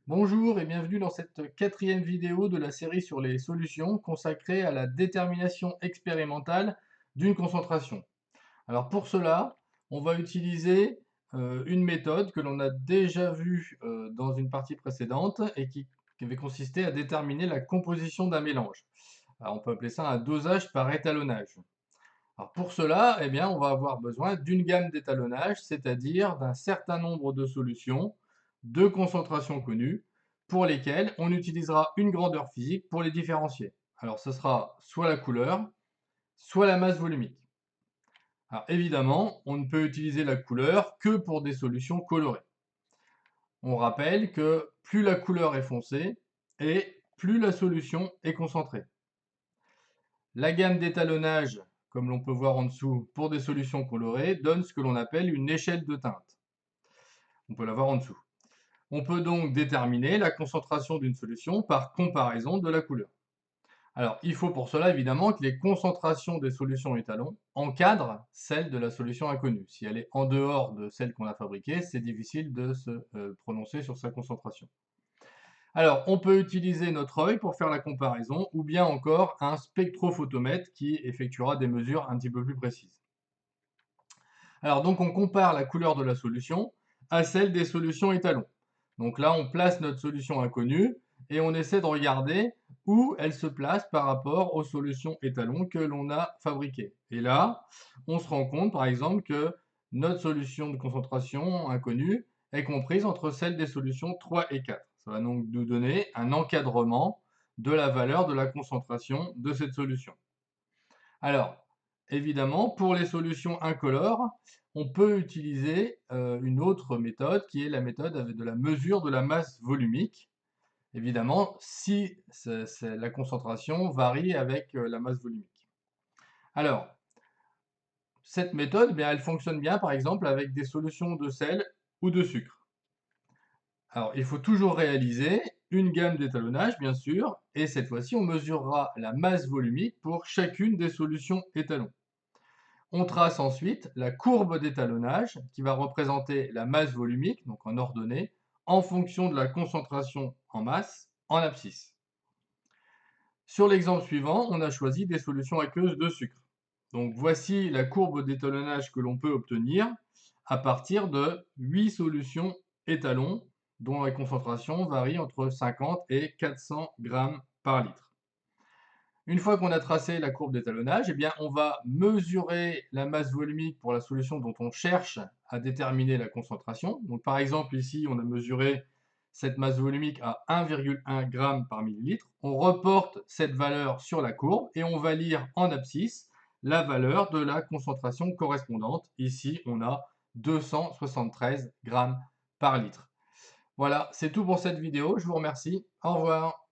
Bonjour et bienvenue dans cette quatrième vidéo de la série sur les solutions consacrée à la détermination expérimentale d'une concentration. Alors pour cela, on va utiliser une méthode que l'on a déjà vue dans une partie précédente et qui avait consisté à déterminer la composition d'un mélange. Alors on peut appeler ça un dosage par étalonnage. Alors pour cela, eh bien, on va avoir besoin d'une gamme d'étalonnage, c'est-à-dire d'un certain nombre de solutions de concentration connues, pour lesquelles on utilisera une grandeur physique pour les différencier. Alors ce sera soit la couleur, soit la masse volumique. Alors évidemment, on ne peut utiliser la couleur que pour des solutions colorées. On rappelle que plus la couleur est foncée et plus la solution est concentrée. La gamme d'étalonnage, comme l'on peut voir en dessous, pour des solutions colorées, donne ce que l'on appelle une échelle de teinte. On peut la voir en dessous. On peut donc déterminer la concentration d'une solution par comparaison de la couleur. Alors, il faut pour cela évidemment que les concentrations des solutions étalons encadrent celles de la solution inconnue. Si elle est en dehors de celle qu'on a fabriquée, c'est difficile de se prononcer sur sa concentration. Alors, on peut utiliser notre œil pour faire la comparaison, ou bien encore un spectrophotomètre qui effectuera des mesures un petit peu plus précises. Alors, donc, on compare la couleur de la solution à celle des solutions étalons. Donc là, on place notre solution inconnue et on essaie de regarder où elle se place par rapport aux solutions étalons que l'on a fabriquées. Et là, on se rend compte, par exemple, que notre solution de concentration inconnue est comprise entre celle des solutions 3 et 4. Ça va donc nous donner un encadrement de la valeur de la concentration de cette solution. Alors, évidemment, pour les solutions incolores, on peut utiliser une autre méthode qui est la méthode de la mesure de la masse volumique. Évidemment, si la concentration varie avec la masse volumique. Alors, cette méthode, bien, elle fonctionne bien, par exemple, avec des solutions de sel ou de sucre. Alors, il faut toujours réaliser une gamme d'étalonnage, bien sûr, et cette fois-ci, on mesurera la masse volumique pour chacune des solutions étalons. On trace ensuite la courbe d'étalonnage qui va représenter la masse volumique, donc en ordonnée, en fonction de la concentration en masse en abscisse. Sur l'exemple suivant, on a choisi des solutions aqueuses de sucre. Donc voici la courbe d'étalonnage que l'on peut obtenir à partir de 8 solutions étalons dont la concentration varie entre 50 et 400 grammes par litre. Une fois qu'on a tracé la courbe d'étalonnage, eh bien, on va mesurer la masse volumique pour la solution dont on cherche à déterminer la concentration. Donc, par exemple, ici, on a mesuré cette masse volumique à 1,1 g par millilitre. On reporte cette valeur sur la courbe et on va lire en abscisse la valeur de la concentration correspondante. Ici, on a 273 grammes par litre. Voilà, c'est tout pour cette vidéo. Je vous remercie. Au revoir.